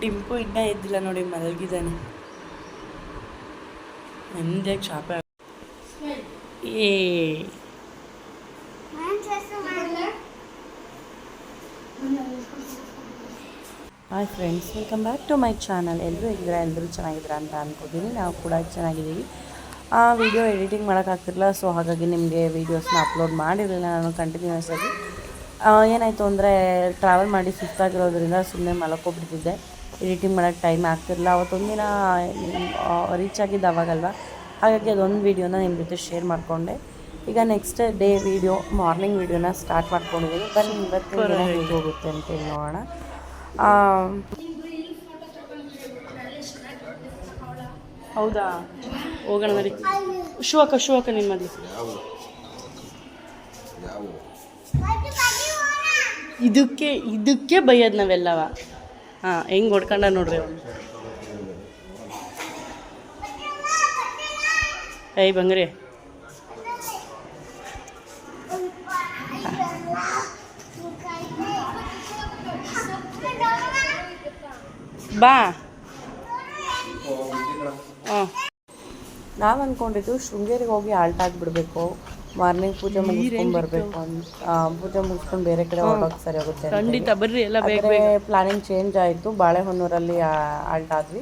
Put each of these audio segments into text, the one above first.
ಟಿಂಪು ಇನ್ನೂ ಎದ್ದಿಲ್ಲ ನೋಡಿ, ಮಲಗಿದ್ದಾನೆ. ನೆಮ್ಮದಿಯಾಗಿ ಶಾಪ ಏ hi friends, welcome back to my channel. ಎಲ್ಲರೂ ಚೆನ್ನಾಗಿದ್ದೀರಾ ಅಂತ ಅಂದ್ಕೊತೀನಿ. ನಾವು ಕೂಡ ಚೆನ್ನಾಗಿದ್ದೀವಿ. ವಿಡಿಯೋ ಎಡಿಟಿಂಗ್ ಮಾಡೋಕ್ಕಾಗ್ತಿರಲಿಲ್ಲ, ಸೊ ಹಾಗಾಗಿ ನಿಮಗೆ ವೀಡಿಯೋಸ್ನ ಅಪ್ಲೋಡ್ ಮಾಡಿರಲಿಲ್ಲ ನಾನು ಕಂಟಿನ್ಯೂಸ್ ಆಗಿ. ಏನಾಯಿತು ಅಂದರೆ ಟ್ರಾವೆಲ್ ಮಾಡಿ ಸುಸ್ತಾಗಿರೋದ್ರಿಂದ ಸುಮ್ಮನೆ ಮಲ್ಕೊಬಿಡ್ತಿದ್ದೆ. ಎಡಿಟಿಂಗ್ ಮಾಡೋಕ್ಕೆ ಟೈಮ್ ಆಗ್ತಿರಲಿಲ್ಲ. ಅವತ್ತೊಂದಿನ ರೀಚ್ ಆಗಿದ್ದು ಅವಾಗಲ್ವ, ಹಾಗಾಗಿ ಅದೊಂದು ವೀಡಿಯೋನ ನಿಮ್ಮ ಜೊತೆ ಶೇರ್ ಮಾಡಿಕೊಂಡೆ. ಈಗ ನೆಕ್ಸ್ಟ್ ಡೇ ವೀಡಿಯೋ, ಮಾರ್ನಿಂಗ್ ವೀಡಿಯೋನ ಸ್ಟಾರ್ಟ್ ಮಾಡ್ಕೊಂಡಿದ್ದೀನಿ. ಬನ್ನಿ ಇವತ್ತಿನ ದಿನ ಹೇಗೆ ಹೋಗುತ್ತೆ ಅಂತೇಳಿ ನೋಡೋಣ. ಹೌದಾ, ಹೋಗೋಣ ನೋಡಿ. ಶೂ ಹಾಕ ನಿಮ್ಮ ಮದಿ. ಇದಕ್ಕೆ ಬೈಯೋದು ನಾವೆಲ್ಲವ. ಹಾಂ, ಹೆಂಗೆ ಹೊಡ್ಕೊಂಡ ನೋಡ್ರಿ ಅವನು. ಏಯ್ ಬಂಗ್ರಿ, ಬಾ. ನಾವು ಅಂದ್ಕೊಂಡಿದ್ದು ಶೃಂಗೇರಿಗೆ ಹೋಗಿ ಆಲ್ಟ್ ಆಗಿಬಿಡ್ಬೇಕು, ಮಾರ್ನಿಂಗ್ ಪೂಜೆ ಮುಗಿಸ್ಕೊಂಡು ಬರಬೇಕು ಅಂತ. ಪೂಜೆ ಮುಗಿಸ್ಕೊಂಡು ಬೇರೆ ಕಡೆ ಹೊರಡೋಕೆ ಸರಿ ಹೋಗುತ್ತೆ ಖಂಡಿತ. ಬರ್ರಿ, ಎಲ್ಲ ಬೇರೆ ಪ್ಲಾನಿಂಗ್ ಚೇಂಜ್ ಆಯಿತು. ಬಾಳೆಹೊನ್ನೂರಲ್ಲಿ ಆಲ್ಟ್ ಆದ್ವಿ.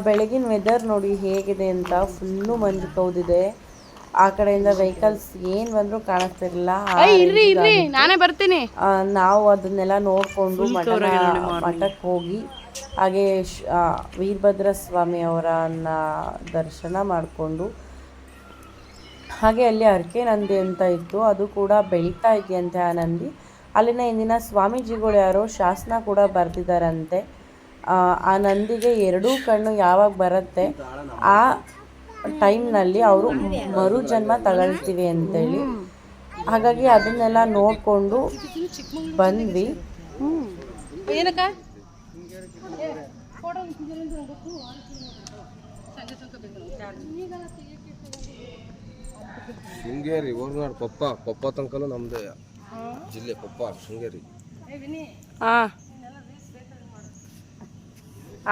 ಬೆಳಗಿನ ವೆದರ್ ನೋಡಿ ಹೇಗಿದೆ ಅಂತ. ಫುಲ್ಲು ಮಂಜು ಕೌದಿದೆ. ಆ ಕಡೆಯಿಂದ ವೆಹಿಕಲ್ಸ್ ಏನು ಬಂದರೂ ಕಾಣಿಸ್ತಿರಲಿಲ್ಲ. ನಾನೇ ಬರ್ತೀನಿ. ನಾವು ಅದನ್ನೆಲ್ಲ ನೋಡಿಕೊಂಡು ಮಠಕ್ಕೆ ಹೋಗಿ ಹಾಗೆ ವೀರಭದ್ರ ಸ್ವಾಮಿ ಅವರನ್ನ ದರ್ಶನ ಮಾಡಿಕೊಂಡು, ಹಾಗೆ ಅಲ್ಲಿ ಅರ್ಕೆ ನಂದಿ ಅಂತ ಇತ್ತು, ಅದು ಕೂಡ ಬೆಳೀತಾ ಇದೆಯಂತೆ ಆ ನಂದಿ. ಅಲ್ಲಿನ ಇಂದಿನ ಸ್ವಾಮೀಜಿಗಳು ಯಾರೋ ಶಾಸನ ಕೂಡ ಬರೆದಿದ್ದಾರಂತೆ. ಆ ನಂದಿಗೆ ಎರಡೂ ಕಣ್ಣು ಯಾವಾಗ ಬರುತ್ತೆ ಆ ಟೈಮ್ನಲ್ಲಿ ಅವರು ಮರುಜನ್ಮ ತಗೊಳ್ತೀವಿ ಅಂತೇಳಿ. ಹಾಗಾಗಿ ಅದನ್ನೆಲ್ಲ ನೋಡಿಕೊಂಡು ಬಂದ್ವಿ. ಶೃಂಗೇರಿ ಓರ್ನಾಡು ಕೊಪ್ಪ ತನಕನೂ ನಮ್ಮದೇ ಜಿಲ್ಲೆ. ಕೊಪ್ಪ ಶೃಂಗೇರಿ.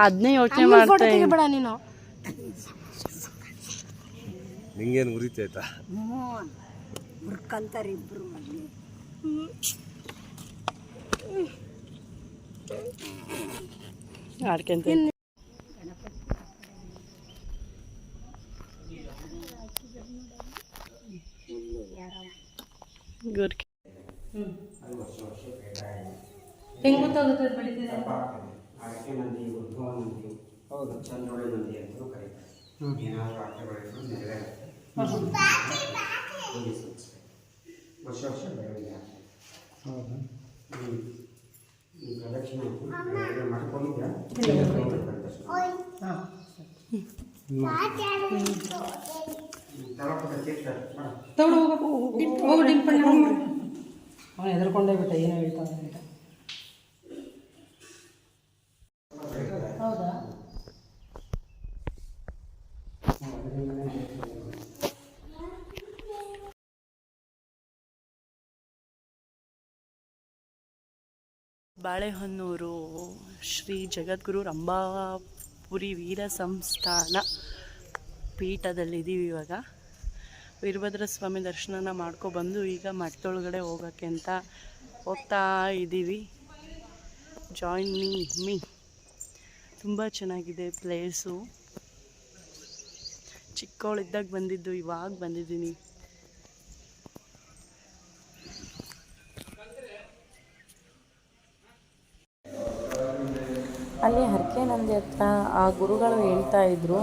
ಅದನ್ನೇ ಯೋಚನೆ ಮಾಡ್ತಾ ನೀನು. ನಿಂಗೇನು ಉರಿತೈತಾ? ಆಡ್ಕೊಂತ ಗುರ್ಕಿ ಹೆಂಗೆ ಗೊತ್ತಾಗುತ್ತೆ ಅದು ಬೆಳಿತಿದೆ? ಅರಕೆ ನಂದಿ, ಉದ್ಭವ ನಂದಿ, ಹೌದು, ಚಂದ್ರೋಳಿ ನಂದಿ ಅಂತಲೂ ಕರೀತಾರೆ. ಏನಾದರೂ ಅರ್ಥ ಬೆಳೆದ್ರು ನೆರವೇರುತ್ತೆ. ವರ್ಷ ವರ್ಷ ಬೆಳಗ್ಗೆ ಹೌದಾ? ಪ್ರದಕ್ಷಿಣೆ ಮಾಡ್ಕೊಂಡಿದ್ಯಾ? ಅವನು ಹೆದರ್ಕೊಂಡೇ ಬಿಟ್ಟ, ಏನೋ ಹೇಳ್ತಾನೆ ಅಂತ. ಹೌದಾ? ಬಾಳೆಹೊನ್ನೂರು ಶ್ರೀ ಜಗದ್ಗುರು ರಂಭಾಪುರಿ ವೀರ ಸಂಸ್ಥಾನ ಪೀಠದಲ್ಲಿದ್ದೀವಿ. ಇವಾಗ ವೀರಭದ್ರ ಸ್ವಾಮಿ ದರ್ಶನ ಮಾಡ್ಕೊಬಂದು ಈಗ ಮಠದೊಳಗಡೆ ಹೋಗೋಕ್ಕೆ ಅಂತ ಹೋಗ್ತಾ ಇದ್ದೀವಿ. Join me. ತುಂಬ ಚೆನ್ನಾಗಿದೆ ಪ್ಲೇಸು. ಚಿಕ್ಕವಳಿದ್ದಾಗ ಬಂದಿದ್ದು, ಇವಾಗ ಬಂದಿದ್ದೀನಿ. ಅಲ್ಲಿ ಹರಕೆ ನಂದಿ ಹತ್ರ ಆ ಗುರುಗಳು ಹೇಳ್ತಾ ಇದ್ರು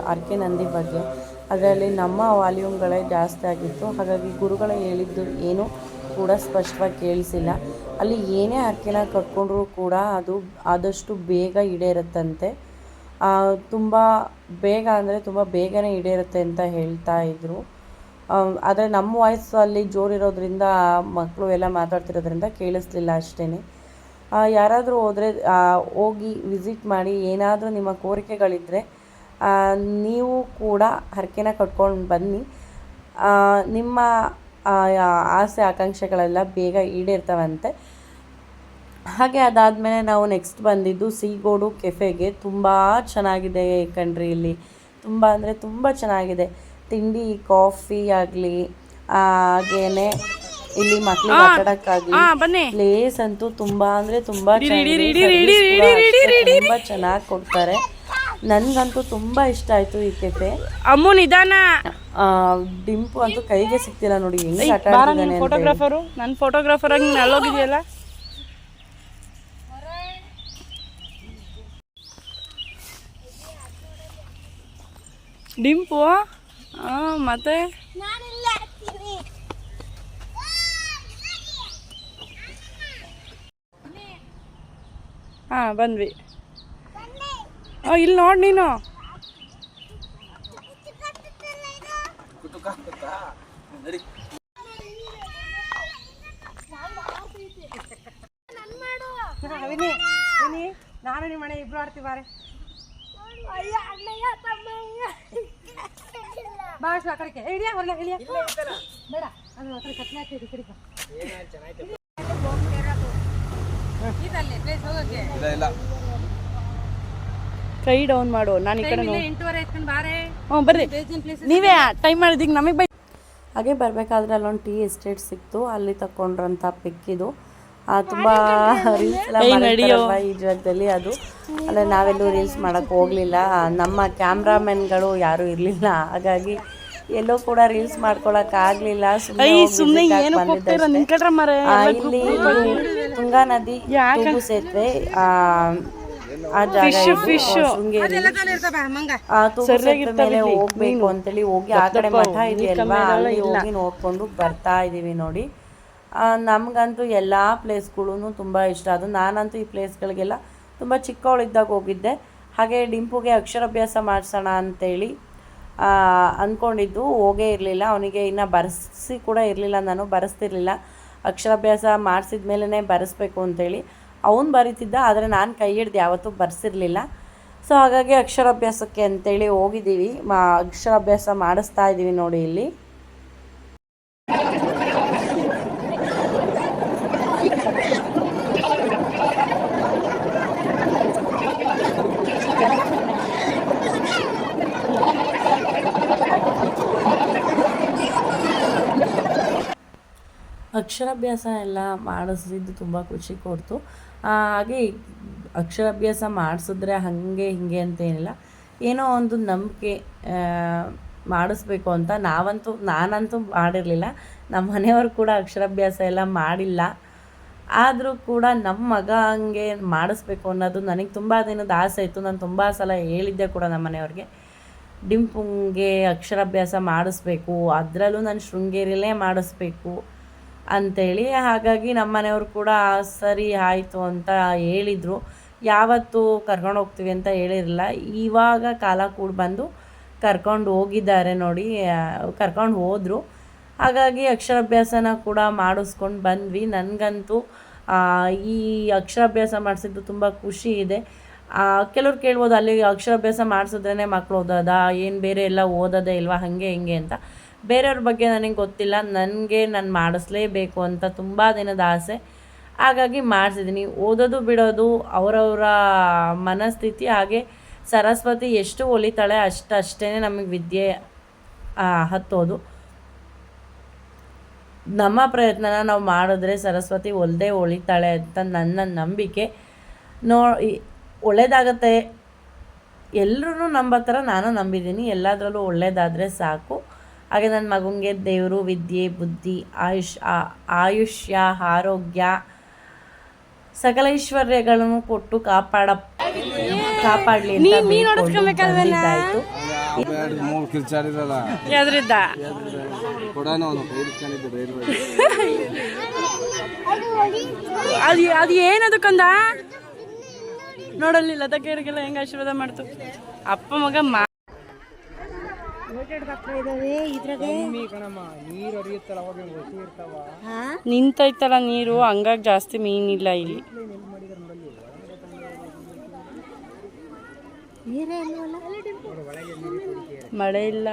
ಹರಕೆ ನಂದಿ ಬಗ್ಗೆ. ಅದರಲ್ಲಿ ನಮ್ಮ ವಾಲ್ಯೂಮ್ಗಳೇ ಜಾಸ್ತಿ ಆಗಿತ್ತು, ಹಾಗಾಗಿ ಗುರುಗಳು ಹೇಳಿದ್ದು ಏನೂ ಕೂಡ ಸ್ಪಷ್ಟವಾಗಿ ಕೇಳಿಸಿಲ್ಲ. ಅಲ್ಲಿ ಏನೇ ಹರಕೆನ ಕಟ್ಕೊಂಡ್ರೂ ಕೂಡ ಅದು ಆದಷ್ಟು ಬೇಗ ಈಡೇರುತ್ತಂತೆ. ತುಂಬ ಬೇಗ ಅಂದರೆ ತುಂಬ ಬೇಗನೆ ಈಡೇರುತ್ತೆ ಅಂತ ಹೇಳ್ತಾ ಇದ್ರು. ಆದರೆ ನಮ್ಮ ವಾಯ್ಸಲ್ಲಿ ಜೋರಿರೋದ್ರಿಂದ ಮಕ್ಕಳು ಎಲ್ಲ ಮಾತಾಡ್ತಿರೋದ್ರಿಂದ ಕೇಳಿಸ್ಲಿಲ್ಲ ಅಷ್ಟೇ. ಯಾರಾದರೂ ಹೋಗಿ ವಿಸಿಟ್ ಮಾಡಿ. ಏನಾದರೂ ನಿಮ್ಮ ಕೋರಿಕೆಗಳಿದ್ದರೆ ನೀವು ಕೂಡ ಹರಕೆನ ಕಟ್ಕೊಂಡು ಬನ್ನಿ. ನಿಮ್ಮ ಆಸೆ ಆಕಾಂಕ್ಷೆಗಳೆಲ್ಲ ಬೇಗ ಈಡೇರ್ತವಂತೆ. ಹಾಗೆ ಅದಾದಮೇಲೆ ನಾವು ನೆಕ್ಸ್ಟ್ ಬಂದಿದ್ದು ಸೀಗೋಡು ಕೆಫೆಗೆ. ತುಂಬ ಚೆನ್ನಾಗಿದೆ ಕಣ್ರಿ, ಇಲ್ಲಿ ತುಂಬ ಅಂದರೆ ತುಂಬ ಚೆನ್ನಾಗಿದೆ. ತಿಂಡಿ ಕಾಫಿ ಆಗಲಿ, ಹಾಗೇನೆ ಇಲ್ಲಿ ಮಕ್ಕಳಿಗೆ ಆಟಾಡೋಕ್ಕಾಗಲಿ ಪ್ಲೇಸ್ ಅಂತೂ ತುಂಬ ಅಂದರೆ ತುಂಬ ತುಂಬ ಚೆನ್ನಾಗಿ ಕೊಡ್ತಾರೆ. ನನಗಂತೂ ತುಂಬ ಇಷ್ಟ ಆಯಿತು ಈ ಕೆಫೆ. ಅಮ್ಮು ನಿಧಾನ. ಡಿಂಪು ಅಂತೂ ಕೈಗೆ ಸಿಗ್ತಿಲ್ಲ ನೋಡಿ ಹೆಂಗೆ ಆಟ ಆಡ್ತಿದ್ದಾನೆ. ಫೋಟೋಗ್ರಾಫರು, ನನ್ನ ಫೋಟೋಗ್ರಾಫರ್ ಆಗಿ ನೀನು ಅಲ್ಲೋಗಿದೆಯಲ್ಲ. ಡಿಂಪು ಮತ್ತೆ ಹಾಂ ಬಂದ್ವಿ. ಇಲ್ಲಿ ನೋಡಿ ನೀನು. ನಾನು ನಿಮ್ಮ ಮನೆ ಇಬ್ರು ಆಡ್ತೀವಿ ಬಾರೆ. ಬಾಸ್ ಆ ಕಡೆಗೆ ಹಿಡಿಯ ಹೊರಗೆ ಹಿಡಿಯ ಬೇಡ, ಅದು ಆ ಕಡೆ ಕತ್ಲೆ ಹಾಕಿರಿ ಕಡೆ ಕೈ ಡೌನ್ ಮಾಡು. ನಾನು ಈ ಕಡೆ ಹ್ಞೂ ಬರ್ರಿ, ನೀವೇ ಟೈಮ್ ಮಾಡಿದೀಗ ನಮಗೆ ಬೈ. ಹಾಗೆ ಬರಬೇಕಾದ್ರೆ ಅಲ್ಲೊಂದು ಟೀ ಎಸ್ಟೇಟ್ ಸಿಕ್ತು, ಅಲ್ಲಿ ತಗೊಂಡ್ರಂಥ ಪಿಕ್ ಇದು. ತುಂಬ ರೀಲ್ಸ್ ಎಲ್ಲ ಮಾಡಿರ್ತಾರಲ್ವ ಈ ಜಾಗದಲ್ಲಿ, ಅದು ಅಂದರೆ ನಾವೆಲ್ಲೂ ರೀಲ್ಸ್ ಮಾಡೋಕ್ಕೆ ಹೋಗಲಿಲ್ಲ. ನಮ್ಮ ಕ್ಯಾಮ್ರಾಮನ್ಗಳು ಯಾರೂ ಇರಲಿಲ್ಲ, ಹಾಗಾಗಿ ಎಲ್ಲೋ ಕೂಡ ರೀಲ್ಸ್ ಮಾಡ್ಕೊಳಕ್ಕಾಗಲಿಲ್ಲ. ಸುಮ್ಮನೆ ಇಲ್ಲಿ ತುಂಗಾ ನದಿ ತೂಗು ಸೇತುವೆ ಆ ಜಾಗ ಶೃಂಗೇರಿ. ತೂಗು ಸೇತುವೆ ಮೇಲೆ ಹೋಗ್ಬೇಕು ಅಂತೇಳಿ ಹೋಗಿ ಆ ಕಡೆ ಮಠ ಇದೆಯಲ್ವಾ, ಅಲ್ಲಿ ಹೋಗಿ ನೋಡ್ಕೊಂಡು ಬರ್ತಾ ಇದ್ದೀವಿ ನೋಡಿ. ನಮಗಂತೂ ಎಲ್ಲ ಪ್ಲೇಸ್ಗಳೂ ತುಂಬ ಇಷ್ಟ. ಅದು ನಾನಂತೂ ಈ ಪ್ಲೇಸ್ಗಳಿಗೆಲ್ಲ ತುಂಬ ಚಿಕ್ಕವಳಿದ್ದಾಗ ಹೋಗಿದ್ದೆ. ಹಾಗೆ ಡಿಂಪುಗೆ ಅಕ್ಷರಾಭ್ಯಾಸ ಮಾಡಿಸೋಣ ಅಂತೇಳಿ ಅಂದ್ಕೊಂಡಿದ್ದು, ಹೋಗೇ ಇರಲಿಲ್ಲ. ಅವನಿಗೆ ಇನ್ನೂ ಬರೆಸಿ ಕೂಡ ಇರಲಿಲ್ಲ, ನಾನು ಬರೆಸ್ತಿರ್ಲಿಲ್ಲ. ಅಕ್ಷರಾಭ್ಯಾಸ ಮಾಡಿಸಿದ ಮೇಲೇ ಬರೆಸ್ಬೇಕು ಅಂತೇಳಿ ಅವನು ಬರೀತಿದ್ದ, ಆದರೆ ನಾನು ಕೈ ಹಿಡ್ದು ಯಾವತ್ತೂ ಬರೆಸಿರಲಿಲ್ಲ. ಸೊ ಹಾಗಾಗಿ ಅಕ್ಷರಾಭ್ಯಾಸಕ್ಕೆ ಅಂತೇಳಿ ಹೋಗಿದ್ದೀವಿ, ಅಕ್ಷರಾಭ್ಯಾಸ ಮಾಡಿಸ್ತಾ ಇದ್ದೀವಿ ನೋಡಿ ಇಲ್ಲಿ. ಅಕ್ಷರಾಭ್ಯಾಸ ಎಲ್ಲ ಮಾಡಿಸಿದ್ದು ತುಂಬ ಖುಷಿ ಕೊಡ್ತು. ಹಾಗೆ ಅಕ್ಷರಾಭ್ಯಾಸ ಮಾಡಿಸಿದ್ರೆ ಹಾಗೆ ಹೀಗೆ ಅಂತೇನಿಲ್ಲ, ಏನೋ ಒಂದು ನಂಬಿಕೆ ಮಾಡಿಸ್ಬೇಕು ಅಂತ. ನಾನಂತೂ ಮಾಡಿರಲಿಲ್ಲ, ನಮ್ಮ ಮನೆಯವರು ಕೂಡ ಅಕ್ಷರಾಭ್ಯಾಸ ಎಲ್ಲ ಮಾಡಿಲ್ಲ. ಆದರೂ ಕೂಡ ನಮ್ಮ ಮಗ ಹಂಗೆ ಮಾಡಿಸ್ಬೇಕು ಅನ್ನೋದು ನನಗೆ ತುಂಬ ದಿನದ ಆಸೆ ಇತ್ತು. ನಾನು ತುಂಬ ಸಲ ಹೇಳಿದ್ದೆ ಕೂಡ ನಮ್ಮ ಮನೆಯವ್ರಿಗೆ, ಡಿಂಪುಂಗೆ ಅಕ್ಷರಾಭ್ಯಾಸ ಮಾಡಿಸ್ಬೇಕು, ಅದರಲ್ಲೂ ನಾನು ಶೃಂಗೇರಿಯಲ್ಲೇ ಮಾಡಿಸ್ಬೇಕು ಅಂಥೇಳಿ. ಹಾಗಾಗಿ ನಮ್ಮ ಮನೆಯವರು ಕೂಡ ಸರಿ ಆಯಿತು ಅಂತ ಹೇಳಿದರು. ಯಾವತ್ತೂ ಕರ್ಕೊಂಡು ಹೋಗ್ತೀವಿ ಅಂತ ಹೇಳಿರಲಿಲ್ಲ, ಇವಾಗ ಕಾಲ ಕೂಡ ಬಂದು ಕರ್ಕೊಂಡು ಹೋಗಿದ್ದಾರೆ ನೋಡಿ, ಕರ್ಕೊಂಡು ಹೋದರು. ಹಾಗಾಗಿ ಅಕ್ಷರಾಭ್ಯಾಸನ ಕೂಡ ಮಾಡಿಸ್ಕೊಂಡು ಬಂದ್ವಿ. ನನಗಂತೂ ಈ ಅಕ್ಷರಾಭ್ಯಾಸ ಮಾಡಿಸಿದ್ದು ತುಂಬ ಖುಷಿ ಇದೆ. ಕೆಲವ್ರು ಕೇಳ್ಬೋದು, ಅಲ್ಲಿ ಅಕ್ಷರಾಭ್ಯಾಸ ಮಾಡಿಸಿದ್ರೇ ಮಕ್ಕಳು ಓದೋದಾ, ಏನು ಬೇರೆ ಎಲ್ಲ ಓದೋದೇ ಇಲ್ವಾ, ಹಾಗೆ ಹಿಂಗೆ ಅಂತ. ಬೇರೆಯವ್ರ ಬಗ್ಗೆ ನನಗೆ ಗೊತ್ತಿಲ್ಲ, ನಾನು ಮಾಡಿಸ್ಲೇಬೇಕು ಅಂತ ತುಂಬ ದಿನದ ಆಸೆ. ಹಾಗಾಗಿ ಮಾಡಿಸಿದ್ದೀನಿ. ಓದೋದು ಬಿಡೋದು ಅವರವರ ಮನಸ್ಥಿತಿ. ಹಾಗೆ ಸರಸ್ವತಿ ಎಷ್ಟು ಒಲಿತಾಳೆ ಅಷ್ಟೇ ನಮಗೆ ವಿದ್ಯೆ ಹತ್ತೋದು. ನಮ್ಮ ಪ್ರಯತ್ನನ ನಾವು ಮಾಡಿದ್ರೆ ಸರಸ್ವತಿ ಒಲ್ದೇ ಒಲಿತಾಳೆ ಅಂತ ನನ್ನ ನಂಬಿಕೆ. ಒಳ್ಳೆಯದಾಗತ್ತೆ, ಎಲ್ಲರೂ ನಂಬೋ ಥರ ನಾನು ನಂಬಿದ್ದೀನಿ. ಎಲ್ಲದರಲ್ಲೂ ಒಳ್ಳೆಯದಾದರೆ ಸಾಕು. ಹಾಗೆ ನನ್ನ ಮಗನಿಗೆ ದೇವರು ವಿದ್ಯೆ, ಬುದ್ಧಿ, ಆಯುಷ್ಯ, ಆರೋಗ್ಯ, ಸಕಲ ಐಶ್ವರ್ಯಗಳನ್ನು ಕೊಟ್ಟು ಕಾಪಾಡಲಿ ಅಂತ ಬೇಡ್ಕೊಂಡಿದ್ದಾಯಿತು. ಅದು ಏನದಕ್ಕಂದ ನೋಡಲ್ಲಿ ಲತಕೇರಿಗೆಲ್ಲ ಹೆಂಗೆ ಆಶೀರ್ವಾದ ಮಾಡ್ತು ಅಪ್ಪ ಮಗ. ನಿಂತೈತಲ್ಲ ನೀರು, ಹಂಗಾಗಿ ಜಾಸ್ತಿ ಮೀನಿಲ್ಲ ಇಲ್ಲಿ. ಮಳೆ ಇಲ್ಲ,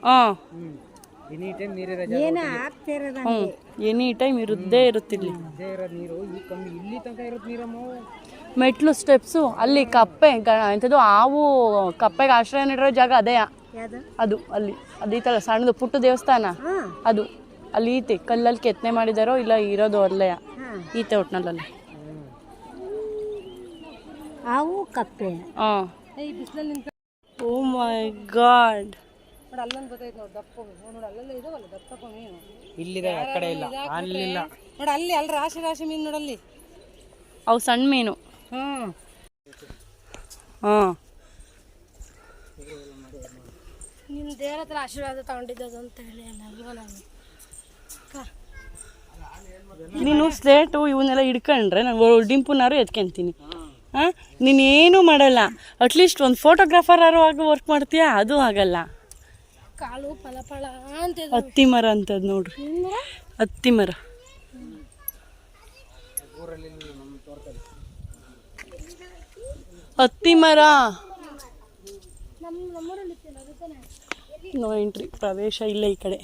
ಹಾಂ ಎನಿ ಟೈಮ್ ನೀರಿರೋ ಏನ ಆಗ್ತಿರೋದ ಹ್ಞೂ ಎನಿ ಟೈಮ್ ಇರುದ್ದೇ ಇರುತ್ತಿಲ್ಲಿ. ಇರೋದು ನೀರು ಈ ಕಮ್ಮಿ ಇಲ್ಲಿ ತನಕ ಇರುತ್ತೆ ನೀರಮ್ಮ. ಮೆಟ್ಲು ಸ್ಟೆಪ್ಸು ಅಲ್ಲಿ ಕಪ್ಪೆ ಎಂಥದ್ದು ಹಾವು ಕಪ್ಪೆಗೆ ಆಶ್ರಯ ನೀಡಿರೋ ಜಾಗ ಅದೇ ಅದು ಅಲ್ಲಿ ಅದು ಈ ಥರ ಸಣ್ಣದು ಪುಟ್ಟ ದೇವಸ್ಥಾನ ಅದು ಅಲ್ಲಿ ಈತೆ ಕಲ್ಲಲ್ಲಿ ಕೆತ್ತನೆ ಮಾಡಿದಾರೋ ಇಲ್ಲ ಇರೋದು ಅಲ್ಲೇ ಈತೆ ಒಟ್ನಲ್ಲಿ. ಹಾವು ಕಪ್ಪೆ. ಹಾಂ. ಓ ಮೈ ಗಾಡ್. ಇಲ್ಲಿದೆ ಆ ಕಡೆ ಇಲ್ಲ ಅಲ್ಲಿಲ್ಲ ನೋಡಿ ಅಲ್ಲಿ ಅಲ್ಲಿ ರಾಶಿ ರಾಶಿ ಮೀನು ನೋಡಲ್ಲಿ. ಅವು ಸಣ್ಣ ಮೀನು. ಹ್ಮ್ ಹಾಂ. ನಿಮ್ಮ ದೇವ್ರ ಹತ್ರ ಆಶೀರ್ವಾದ ತಗೊಂಡಿದ್ದು ಅಂತ ಹೇಳಿ ನೀನು ಸ್ಲೇಟು ಇವನ್ನೆಲ್ಲ ಹಿಡ್ಕೊಂಡ್ರೆ ನಾನು ಡಿಂಪುನಾರು ಎತ್ಕೊಂತೀನಿ. ಹಾಂ, ನೀನೇನು ಮಾಡಲ್ಲ. ಅಟ್ಲೀಸ್ಟ್ ಒಂದು ಫೋಟೋಗ್ರಾಫರ್ ಆಗಿ ವರ್ಕ್ ಮಾಡ್ತೀಯಾ, ಅದು ಆಗಲ್ಲ. ಕಾಳು ಫಲ ಫಳ ಅಂತ ಹತ್ತಿ ಮರ ಅಂತದ್ ನೋಡ್ರಿ, ಹತ್ತಿ ಮರ. ಹತ್ತಿ ಮರ. ನೋ ಎಂಟ್ರಿ, ಪ್ರವೇಶ ಇಲ್ಲ ಈ ಕಡೆ.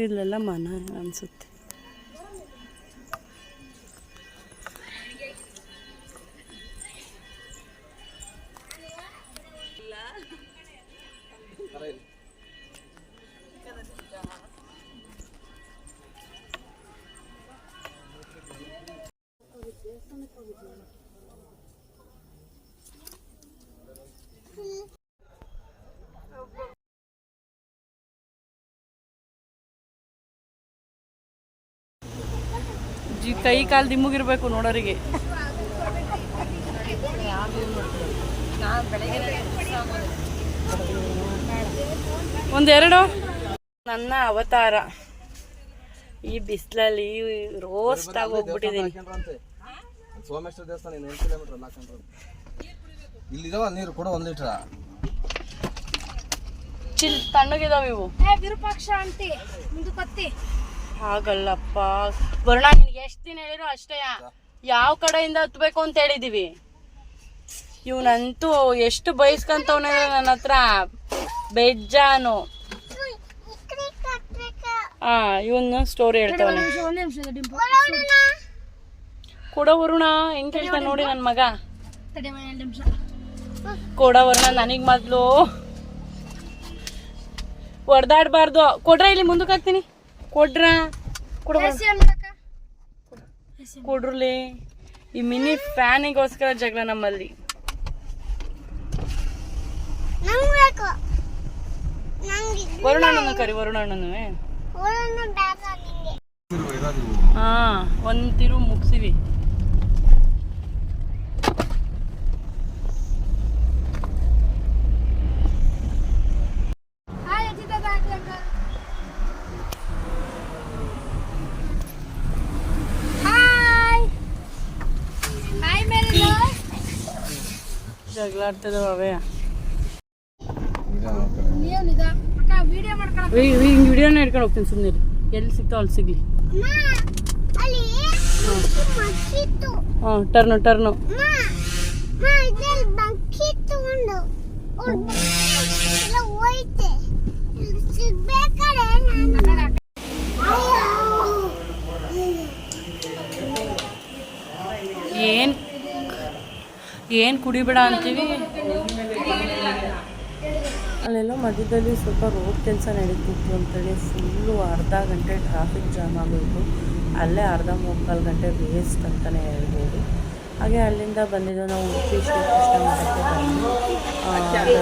ಇಲ್ಲೆಲ್ಲ ಮನ ಅನ್ಸುತ್ತೆ. ಕೈ ಕಾಲು ದಿಮ್ಮಗಿರ್ಬೇಕು ನೋಡೋರಿಗೆ. ಒಂದೆರಡು ನನ್ನ ಅವತಾರ ಈ ಬಿಸಿಲಲ್ಲಿ ರೋಸ್ಟ್ ಆಗಿ ಹೋಗ್ಬಿಟ್ಟಿದ್ದೀನಿ. ಸೋಮೇಶ್ವರ ದೇವಸ್ಥಾನ 8 ಕಿಲೋಮೀಟರ್ ಅಲ್ಲ ಹಾಕೊಂಡ್ರೆ ಇಲ್ಲಿದಾವ ನೀರು ಕೂಡ 1 ಲೀಟರ್ ಚಿಲ್ ತಣ್ಣಗಿದಾವ ಇವು. ವಿರೂಪಾಕ್ಷ ಅಂತಿ ಮುಂದಕ್ಕೆ ಹಾಗಲ್ಲಪ್ಪ ವರ್ಣ, ನಿನ್ಗೆ ಎಷ್ಟು ದಿನ ಹೇಳಿರೋ ಅಷ್ಟೇ. ಯಾವ ಕಡೆಯಿಂದ ಹತ್ಬೇಕು ಅಂತ ಹೇಳಿದೀವಿ. ಇವನಂತೂ ಎಷ್ಟು ಬಯಸ್ಕೊಂತವನ ನನ್ನ ಹತ್ರ ಬೇಜಾನು. ಇವನ್ನ ಸ್ಟೋರಿ ಹೇಳ್ತವನೆ. ಕೊಡ ವರುಣ ಹೆಂಗ್ ಕೇಳ್ತಾನೆ ನೋಡಿ ನನ್ನ ಮಗ. ಕೊಡ ವರುಣ, ನನಗ್ ಮೊದ್ಲು ಹೊಡೆದಾಡ್ಬಾರ್ದು. ಕೊಡ್ರ, ಇಲ್ಲಿ ಮುಂದಕ್ಕೆ ಹಾಕ್ತೀನಿ. ಕೊಡ್ರ, ಕೊಡ್ರಲಿ. ಈ ಮಿನಿ ಫ್ಯಾನಿಗೋಸ್ಕರ ಜಗಳ ನಮ್ಮಲ್ಲಿ. ವರುಣಣ್ಣನು ಕರಿ, ವರುಣಣ್ಣನು. ಹಾ, ಒಂದ್ ತಿರು ಮುಗಿಸಿವಿ. ಜಗಳಾಡ್ತಿದಾವ ಅವೇ. ವಿಡಿಯೋನ ಹಿಡ್ಕೊಂಡು ಹೋಗ್ತೀನಿ ಸುಮ್ಮನೆ. ಎಲ್ಲಿ ಸಿಗ್ತಾವ ಅಲ್ಲಿ ಸಿಗ್ಲಿ. ಹಾಂ, ಟರ್ನು ಟರ್ನು. ಏನು ಕುಡಿಬೇಡ ಅಂತೀವಿ. ಅಲ್ಲೆಲ್ಲ ಮಧ್ಯದಲ್ಲಿ ಸ್ವಲ್ಪ ರೋಡ್ ಕೆಲಸ ನಡೀತಿತ್ತು ಅಂತೇಳಿ ಫುಲ್ಲು ಅರ್ಧ ಗಂಟೆ ಟ್ರಾಫಿಕ್ ಜಾಮ್ ಆಗೋಯಿತು. ಅಲ್ಲೇ ಅರ್ಧ 3-4 ಗಂಟೆ ವೇಸ್ಟ್ ಅಂತಲೇ ಹೇಳ್ಬೋದು. ಹಾಗೆ ಅಲ್ಲಿಂದ ಬಂದಿದ್ದು ನಾವು ಉಡುಪಿ ಶ್ರೀಕೃಷ್ಣ ಮಠಕ್ಕೆ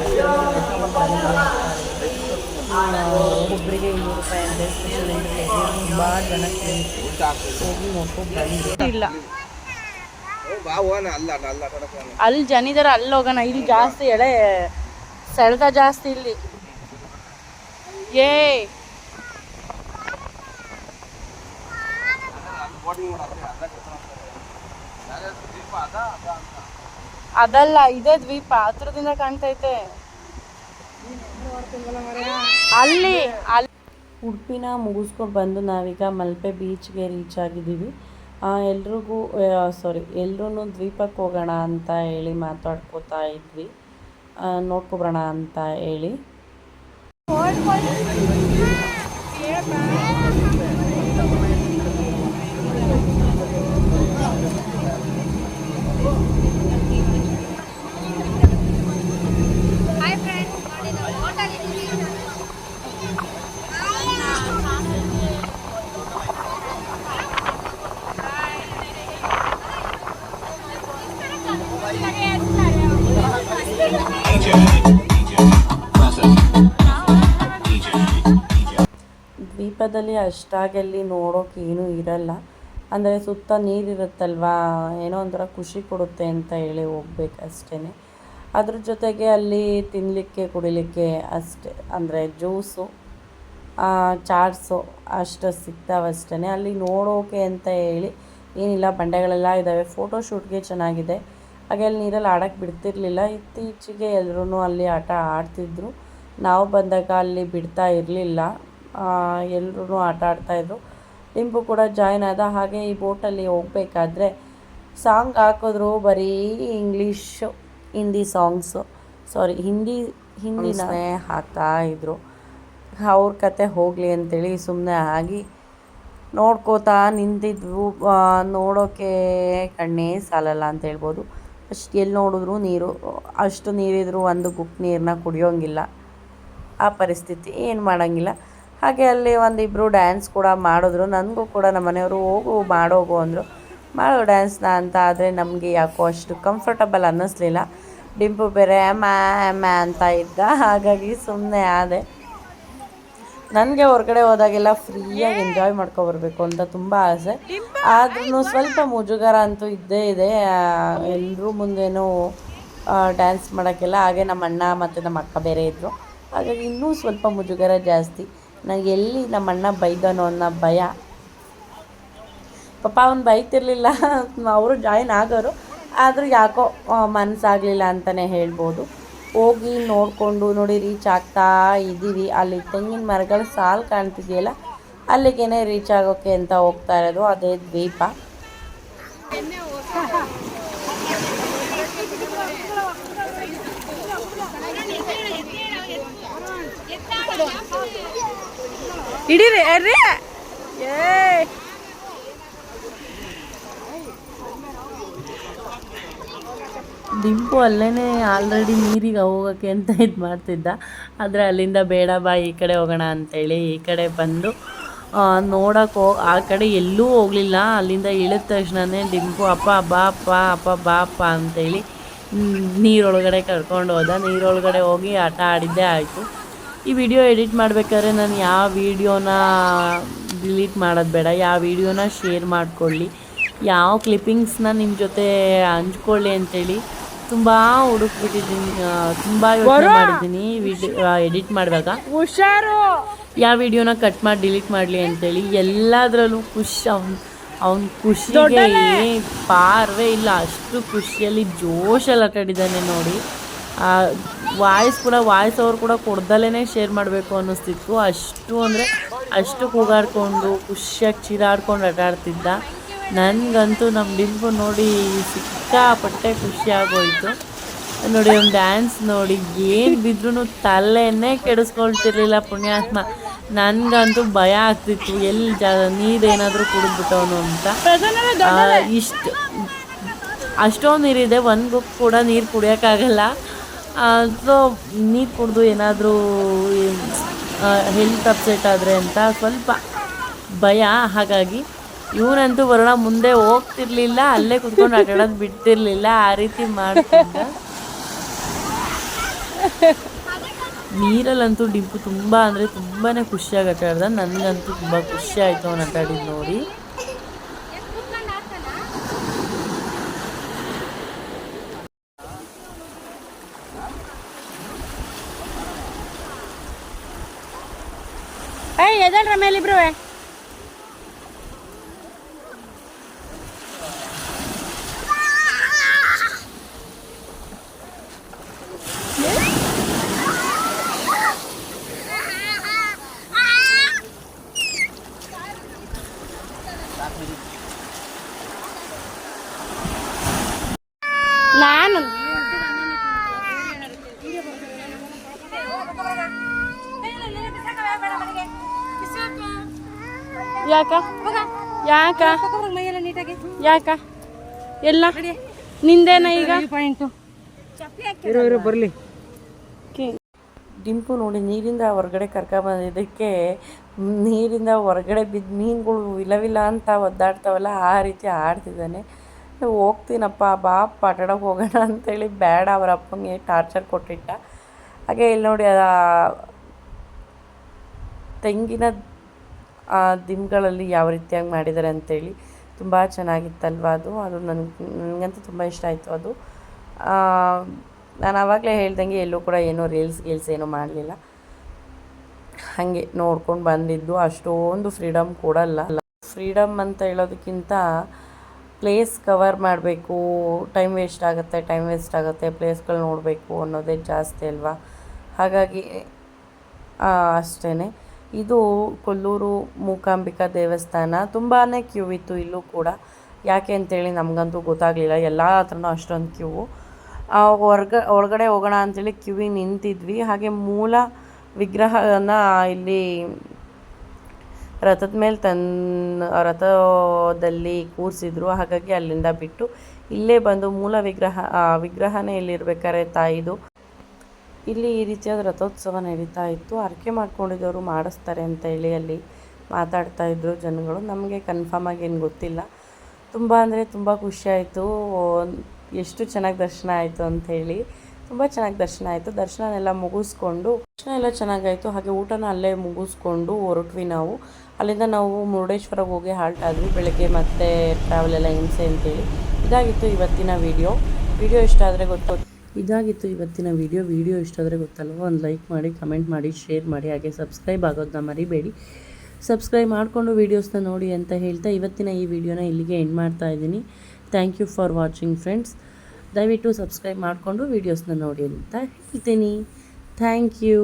ಒಬ್ಬರಿಗೆ 200 ರೂಪಾಯಿ ಅಂತೆ ಸ್ಪೆಷಲ್ ಎಂಟ್ರಿ. ತುಂಬ ಜನ ಹೋಗಿ ನೋಡ್ಕೊಂಡು ಬಂದು ಇಲ್ಲ. ಅಲ್ಲಿ ಜನ ಇದಾರೆ, ಅಲ್ಲಿ ಹೋಗೋಣ. ಇಲ್ಲಿ ಜಾಸ್ತಿ ಎಳೆ ಸೆಳೆತ ಜಾಸ್ತಿ ಇಲ್ಲಿ. ಅದಲ್ಲ, ಇದೇ ದ್ವೀಪ ಹತ್ರದಿಂದ ಕಾಣ್ತೈತೆ. ಅಲ್ಲಿ ಉಡುಪಿನ ಮುಗಿಸ್ಕೊಂಡು ಬಂದು ನಾವೀಗ ಮಲ್ಪೆ ಬೀಚ್ಗೆ ರೀಚ್ ಆಗಿದ್ದೀವಿ. ಎಲ್ಲರೂ ದ್ವೀಪಕ್ಕೆ ಹೋಗೋಣ ಅಂತ ಹೇಳಿ ಮಾತಾಡ್ಕೋತಾ ಇದ್ವಿ, ನೋಡ್ಕೊಬರೋಣ ಅಂತ ಹೇಳಿ. ದ್ವೀಪದಲ್ಲಿ ಅಷ್ಟಾಗಲ್ಲಿ ನೋಡೋಕೆ ಏನೂ ಇರಲ್ಲ, ಅಂದರೆ ಸುತ್ತ ನೀರಿರುತ್ತಲ್ವಾ, ಏನೋ ಒಂಥರ ಖುಷಿ ಕೊಡುತ್ತೆ ಅಂತ ಹೇಳಿ ಹೋಗ್ಬೇಕಷ್ಟೇ. ಅದ್ರ ಜೊತೆಗೆ ಅಲ್ಲಿ ತಿನ್ನಲಿಕ್ಕೆ ಕುಡಿಲಿಕ್ಕೆ ಅಷ್ಟೇ, ಅಂದರೆ ಜ್ಯೂಸು ಚಾಟ್ಸು ಅಷ್ಟು ಸಿಗ್ತಾವಷ್ಟೇ. ಅಲ್ಲಿ ನೋಡೋಕೆ ಅಂತ ಹೇಳಿ ಏನಿಲ್ಲ, ಬಂಡೆಗಳೆಲ್ಲ ಇದ್ದಾವೆ, ಫೋಟೋಶೂಟ್ಗೆ ಚೆನ್ನಾಗಿದೆ. ಹಾಗೆ ಅಲ್ಲಿ ನೀರಲ್ಲಿ ಆಡೋಕ್ಕೆ ಬಿಡ್ತಿರ್ಲಿಲ್ಲ. ಇತ್ತೀಚೆಗೆ ಎಲ್ಲರೂ ಅಲ್ಲಿ ಆಟ ಆಡ್ತಿದ್ರು, ನಾವು ಬಂದಾಗ ಅಲ್ಲಿ ಬಿಡ್ತಾ ಇರಲಿಲ್ಲ, ಎಲ್ಲರೂ ಆಟ ಆಡ್ತಾಯಿದ್ರು. ಟಿಂಪು ಕೂಡ ಜಾಯ್ನ್ ಆದ. ಹಾಗೆ ಈ ಬೋಟಲ್ಲಿ ಹೋಗಬೇಕಾದ್ರೆ ಸಾಂಗ್ ಹಾಕಿದ್ರು, ಬರೀ ಇಂಗ್ಲೀಷು ಹಿಂದಿ ಸಾಂಗ್ಸು, ಹಿಂದಿನೇ ಹಾಕ್ತಾಯಿದ್ರು. ಅವ್ರ ಕತೆ ಹೋಗಲಿ ಅಂತೇಳಿ ಸುಮ್ಮನೆ ಆಗಿ ನೋಡ್ಕೋತಾ ನಿಂತಿದ್ವು. ನೋಡೋಕ್ಕೆ ಕಣ್ಣೇ ಸಾಲಲ್ಲ ಅಂತ ಹೇಳ್ಬೋದು. ಅಷ್ಟು ಎಲ್ಲಿ ನೋಡಿದ್ರು ನೀರು, ಅಷ್ಟು ನೀರಿದ್ರು ಒಂದು ಗುಕ್ ನೀರನ್ನ ಕುಡಿಯೋಂಗಿಲ್ಲ, ಆ ಪರಿಸ್ಥಿತಿ. ಏನು ಮಾಡೋಂಗಿಲ್ಲ. ಹಾಗೆ ಅಲ್ಲಿ ಒಂದಿಬ್ಬರು ಡ್ಯಾನ್ಸ್ ಕೂಡ ಮಾಡಿದ್ರು. ನನಗೂ ಕೂಡ ನಮ್ಮ ಮನೆಯವರು ಹೋಗು ಮಾಡೋಗು ಅಂದರು, ಮಾಡೋ ಡ್ಯಾನ್ಸ್ನ ಅಂತ. ಆದರೆ ನಮಗೆ ಯಾಕೋ ಅಷ್ಟು ಕಂಫರ್ಟಬಲ್ ಅನ್ನಿಸ್ಲಿಲ್ಲ. ಡಿಂಪು ಬೇರೆ ಮ್ಯಾ ಅಂತ ಇದ್ದ, ಹಾಗಾಗಿ ಸುಮ್ಮನೆ ಆದೆ. ನನಗೆ ಹೊರಗಡೆ ಹೋದಾಗೆಲ್ಲ ಫ್ರೀಯಾಗಿ ಎಂಜಾಯ್ ಮಾಡ್ಕೊಬರ್ಬೇಕು ಅಂತ ತುಂಬ ಆಸೆ. ಆದ್ರೂ ಸ್ವಲ್ಪ ಮುಜುಗರ ಅಂತೂ ಇದ್ದೇ ಇದೆ, ಎಲ್ಲರೂ ಮುಂದೇನೂ ಡ್ಯಾನ್ಸ್ ಮಾಡೋಕ್ಕೆಲ್ಲ. ಹಾಗೆ ನಮ್ಮ ಅಣ್ಣ ಮತ್ತು ನಮ್ಮ ಅಕ್ಕ ಬೇರೆ ಇದ್ದರು, ಹಾಗಾಗಿ ಇನ್ನೂ ಸ್ವಲ್ಪ ಮುಜುಗರ ಜಾಸ್ತಿ. ನನಗೆ ಎಲ್ಲಿ ನಮ್ಮ ಅಣ್ಣ ಬೈದನೋ ಅನ್ನೋ ಭಯ. ಪಾಪ ಅವ್ನು ಬೈತಿರ್ಲಿಲ್ಲ, ಅವರು ಜಾಯ್ನ್ ಆಗೋರು, ಆದರೂ ಯಾಕೋ ಮನಸ್ಸಾಗಲಿಲ್ಲ ಅಂತಲೇ ಹೇಳ್ಬೋದು. ಹೋಗಿ ನೋಡಿಕೊಂಡು ನೋಡಿ ರೀಚ್ ಆಗ್ತಾ ಇದ್ದೀವಿ. ಅಲ್ಲಿ ತೆಂಗಿನ ಮರಗಳು ಸಾಲು ಕಾಣ್ತಿದೆಯಲ್ಲ, ಅಲ್ಲಿಗೇನೆ ರೀಚ್ ಆಗೋಕ್ಕೆ ಅಂತ ಹೋಗ್ತಾ ಇರೋದು, ಅದೇ ದ್ವೀಪ. ಹಿಡೀರಿ ಅರ್ರಿ. ಡಿಂಪು ಅಲ್ಲೇ ಆಲ್ರೆಡಿ ನೀರಿಗೆ ಹೋಗೋಕ್ಕೆ ಅಂತ ಇದು ಮಾಡ್ತಿದ್ದ, ಆದರೆ ಅಲ್ಲಿಂದ ಬೇಡ ಬಾ ಈ ಕಡೆ ಹೋಗೋಣ ಅಂತೇಳಿ ಈ ಕಡೆ ಬಂದು ನೋಡೋಕೆ ಆ ಕಡೆ ಎಲ್ಲೂ ಹೋಗಲಿಲ್ಲ. ಅಲ್ಲಿಂದ ಇಳಿದ ತಕ್ಷಣವೇ ಡಿಂಪು ಅಪ್ಪ ಬಾಪ್ಪ ಅಂತೇಳಿ ನೀರೊಳಗಡೆ ಕರ್ಕೊಂಡು ಹೋದ. ನೀರೊಳಗಡೆ ಹೋಗಿ ಆಟ ಆಡಿದ್ದೇ ಆಯಿತು. ಈ ವಿಡಿಯೋ ಎಡಿಟ್ ಮಾಡಬೇಕಾದ್ರೆ ನಾನು ಯಾವ ವೀಡಿಯೋನ ಡಿಲೀಟ್ ಮಾಡೋದು ಬೇಡ, ಯಾವ ವೀಡಿಯೋನ ಶೇರ್ ಮಾಡಿಕೊಳ್ಳಿ, ಯಾವ ಕ್ಲಿಪ್ಪಿಂಗ್ಸ್ನ ನಿಮ್ಮ ಜೊತೆ ಹಂಚ್ಕೊಳ್ಳಿ ಅಂತೇಳಿ ತುಂಬ ಹುಡುಕ್ಬಿಟ್ಟಿದ್ದೀನಿ, ತುಂಬ ಯೋಚನೆ ಮಾಡಿದ್ದೀನಿ ಎಡಿಟ್ ಮಾಡುವಾಗ ಹುಷಾರು, ಯಾವ ವಿಡಿಯೋನ ಕಟ್ ಮಾಡಿ ಡಿಲೀಟ್ ಮಾಡಲಿ ಅಂತೇಳಿ. ಎಲ್ಲದರಲ್ಲೂ ಅವ್ನ ಖುಷಿಗೆ ಪಾರ್ವೇ ಇಲ್ಲ, ಅಷ್ಟು ಖುಷಿಯಲ್ಲಿ ಜೋಶಲ್ಲಿ ಆಟಾಡಿದ್ದಾನೆ ನೋಡಿ. ವಾಯ್ಸ್ ಅವ್ರು ಕೂಡ ಕೊಡ್ದಲೇ ಶೇರ್ ಮಾಡಬೇಕು ಅನ್ನಿಸ್ತಿತ್ತು, ಅಷ್ಟು ಅಂದರೆ ಅಷ್ಟು ಕೂಗಾಡ್ಕೊಂಡು ಖುಷಿಯಾಗಿ ಚೀರಾಡ್ಕೊಂಡು ಆಟಾಡ್ತಿದ್ದ. ನನಗಂತೂ ನಮ್ಮ ಡಿಂಪು ನೋಡಿ ಸಿಕ್ಕಾಪಟ್ಟೆ ಖುಷಿಯಾಗೋಯಿತು ನೋಡಿ. ಅವ್ನು ಡ್ಯಾನ್ಸ್ ನೋಡಿ ಏನು ಬಿದ್ರೂ ತಲೆನೇ ಕೆಡಿಸ್ಕೊಳ್ತಿರ್ಲಿಲ್ಲ ಪುಣ್ಯಾತ್ಮ. ನನಗಂತೂ ಭಯ ಆಗ್ತಿತ್ತು, ಎಲ್ಲಿ ನೀರೇನಾದರೂ ಕುಡಿದ್ಬಿಟ್ಟವನು ಅಂತ. ಅಷ್ಟೊಂದು ನೀರಿದೆ, ಒಂದು ಕೂಡ ನೀರು ಕುಡಿಯೋಕ್ಕಾಗಲ್ಲ. ಸೊ ನೀರು ಕುಡಿದು ಏನಾದರೂ ಹೆಲ್ತ್ ಅಪ್ಸೆಟ್ ಆದರೆ ಅಂತ ಸ್ವಲ್ಪ ಭಯ. ಹಾಗಾಗಿ ಇವನಂತೂ ವರುಣ ಮುಂದೆ ಹೋಗ್ತಿರ್ಲಿಲ್ಲ, ಅಲ್ಲೇ ಕುತ್ಕೊಂಡು ಆಟಾಡೋದು ಬಿಡ್ತಿರ್ಲಿಲ್ಲ, ಆ ರೀತಿ ಮಾಡ್ತಿದ್ದ. ನೀರಲ್ಲಂತೂ ಡಿಂಪು ತುಂಬ ಅಂದರೆ ತುಂಬಾ ಖುಷಿಯಾಗಿ ಆಟಾಡ್ದ. ನನಗಂತೂ ತುಂಬ ಖುಷಿ ಆಯಿತು ಅವನು ಆಟಾಡಿದ್ದು ನೋಡಿ. ಎದಳ್ರ ಮೇಲಿಬ್ರು. ಯಾಕ ಯಾಕ ಮೈಯೆಲ್ಲ ನೀಟಾಗಿ ಯಾಕ ಎಲ್ಲ ನಿಂದೇನ ಈಗ ಬರಲಿ. ಡಿಂಪು ನೋಡಿ ನೀರಿಂದ ಹೊರಗಡೆ ಕರ್ಕೊಂಬಂದಿದ್ದಕ್ಕೆ ನೀರಿಂದ ಹೊರಗಡೆ ಬಿದ್ದು ಮೀನುಗಳು ವಿಲವಿಲ ಅಂತ ಒದ್ದಾಡ್ತಾವಲ್ಲ ಆ ರೀತಿ ಆಡ್ತಿದ್ದಾನೆ. ಹೋಗ್ತೀನಪ್ಪ ಬಾಪ ಆಟಾಡೋಕೆ ಹೋಗೋಣ ಅಂತೇಳಿ ಬೇಡ, ಅವರ ಅಪ್ಪಂಗೆ ಟಾರ್ಚರ್ ಕೊಟ್ಟಿಟ್ಟ. ಹಾಗೆ ಇಲ್ಲಿ ನೋಡಿ ತೆಂಗಿನ ದಿಂಬುಗಳಲ್ಲಿ ಯಾವ ರೀತಿಯಾಗಿ ಮಾಡಿದ್ದಾರೆ ಅಂತೇಳಿ ತುಂಬ ಚೆನ್ನಾಗಿತ್ತಲ್ವ ಅದು ನನಗಂತೂ ತುಂಬ ಇಷ್ಟ ಆಯಿತು ಅದು. ನಾನು ಆವಾಗಲೇ ಹೇಳ್ದಂಗೆ ಎಲ್ಲೂ ಕೂಡ ಏನೋ ರೀಲ್ಸ್ ಏನೂ ಮಾಡಲಿಲ್ಲ, ಹಾಗೆ ನೋಡ್ಕೊಂಡು ಬಂದಿದ್ದು. ಅಷ್ಟೊಂದು ಫ್ರೀಡಮ್ ಕೊಡಲ್ಲ. ಫ್ರೀಡಮ್ ಅಂತ ಹೇಳೋದಕ್ಕಿಂತ ಪ್ಲೇಸ್ ಕವರ್ ಮಾಡಬೇಕು, ಟೈಮ್ ವೇಸ್ಟ್ ಆಗುತ್ತೆ, ಪ್ಲೇಸ್ಗಳು ನೋಡಬೇಕು ಅನ್ನೋದೇ ಜಾಸ್ತಿ ಅಲ್ವಾ. ಹಾಗಾಗಿ ಅಷ್ಟೇ. ಇದು ಕೊಲ್ಲೂರು ಮೂಕಾಂಬಿಕಾ ದೇವಸ್ಥಾನ. ತುಂಬಾ ಕ್ಯೂ ಇತ್ತು ಇಲ್ಲೂ ಕೂಡ. ಯಾಕೆ ಅಂತೇಳಿ ನಮಗಂತೂ ಗೊತ್ತಾಗಲಿಲ್ಲ. ಎಲ್ಲ ಹತ್ರನೂ ಅಷ್ಟೊಂದು ಕ್ಯೂ. ಒಳಗಡೆ ಹೋಗೋಣ ಅಂತೇಳಿ ಕ್ಯೂವಿಗೆ ನಿಂತಿದ್ವಿ. ಹಾಗೆ ಮೂಲ ವಿಗ್ರಹನ ಇಲ್ಲಿ ರಥದ ಮೇಲೆ ರಥದಲ್ಲಿ ಕೂರಿಸಿದ್ರು. ಹಾಗಾಗಿ ಅಲ್ಲಿಂದ ಬಿಟ್ಟು ಇಲ್ಲೇ ಬಂದು ಮೂಲ ವಿಗ್ರಹನೇ ಇಲ್ಲಿರ್ಬೇಕಾದ್ರೆ ತಾಯಿದು ಇಲ್ಲಿ ಈ ರೀತಿಯಾದ ರಥೋತ್ಸವ ನಡೀತಾ ಇತ್ತು. ಹರಕೆ ಮಾಡ್ಕೊಂಡಿದ್ದವರು ಮಾಡಿಸ್ತಾರೆ ಅಂತ ಹೇಳಿ ಅಲ್ಲಿ ಮಾತಾಡ್ತಾ ಇದ್ರು ಜನಗಳು. ನಮಗೆ ಕನ್ಫರ್ಮಾಗಿ ಏನು ಗೊತ್ತಿಲ್ಲ. ತುಂಬ ಅಂದರೆ ತುಂಬ ಖುಷಿಯಾಯಿತು. ಎಷ್ಟು ಚೆನ್ನಾಗಿ ದರ್ಶನ ಆಯಿತು ಅಂಥೇಳಿ. ತುಂಬ ಚೆನ್ನಾಗಿ ದರ್ಶನ ಆಯಿತು. ದರ್ಶನ ಮುಗಿಸ್ಕೊಂಡು ದರ್ಶನ ಎಲ್ಲ ಚೆನ್ನಾಗಾಯಿತು. ಹಾಗೆ ಊಟನ ಅಲ್ಲೇ ಮುಗಿಸ್ಕೊಂಡು ಹೊರಟ್ವಿ ನಾವು. ಅಲ್ಲಿಂದ ನಾವು ಮುರುಡೇಶ್ವರಕ್ಕೆ ಹೋಗಿ ಹಾಲ್ಟ್ ಆದ್ವಿ. ಬೆಳಗ್ಗೆ ಮತ್ತೆ ಟ್ರಾವೆಲ್ ಎಲ್ಲ ಹಿಂಸೆ ಅಂತೇಳಿ. ಇದಾಗಿತ್ತು ಇವತ್ತಿನ ವಿಡಿಯೋ ಇಷ್ಟ ಆದರೆ ವಿಡಿಯೋ ಇಷ್ಟ ಆದರೆ ಗೊತ್ತಲ್ವ, ಒಂದು ಲೈಕ್ ಮಾಡಿ, ಕಮೆಂಟ್ ಮಾಡಿ, ಶೇರ್ ಮಾಡಿ, ಹಾಗೆ ಸಬ್ಸ್ಕ್ರೈಬ್ ಆಗೋದನ್ನ ಮರಿಬೇಡಿ. ಸಬ್ಸ್ಕ್ರೈಬ್ ಮಾಡಿಕೊಂಡು ವೀಡಿಯೋಸ್ನ ನೋಡಿ ಅಂತ ಹೇಳ್ತಾ ಇವತ್ತಿನ ಈ ವಿಡಿಯೋನ ಇಲ್ಲಿಗೆ ಎಂಡ್ ಮಾಡ್ತಾ ಇದ್ದೀನಿ. Thank you for watching friends. ದಯವಿಟ್ಟು ಸಬ್ಸ್ಕ್ರೈಬ್ ಮಾಡಿಕೊಂಡು ವೀಡಿಯೋಸ್ನ ನೋಡಿ ಅಂತ ಹೇಳ್ತೀನಿ. Thank you.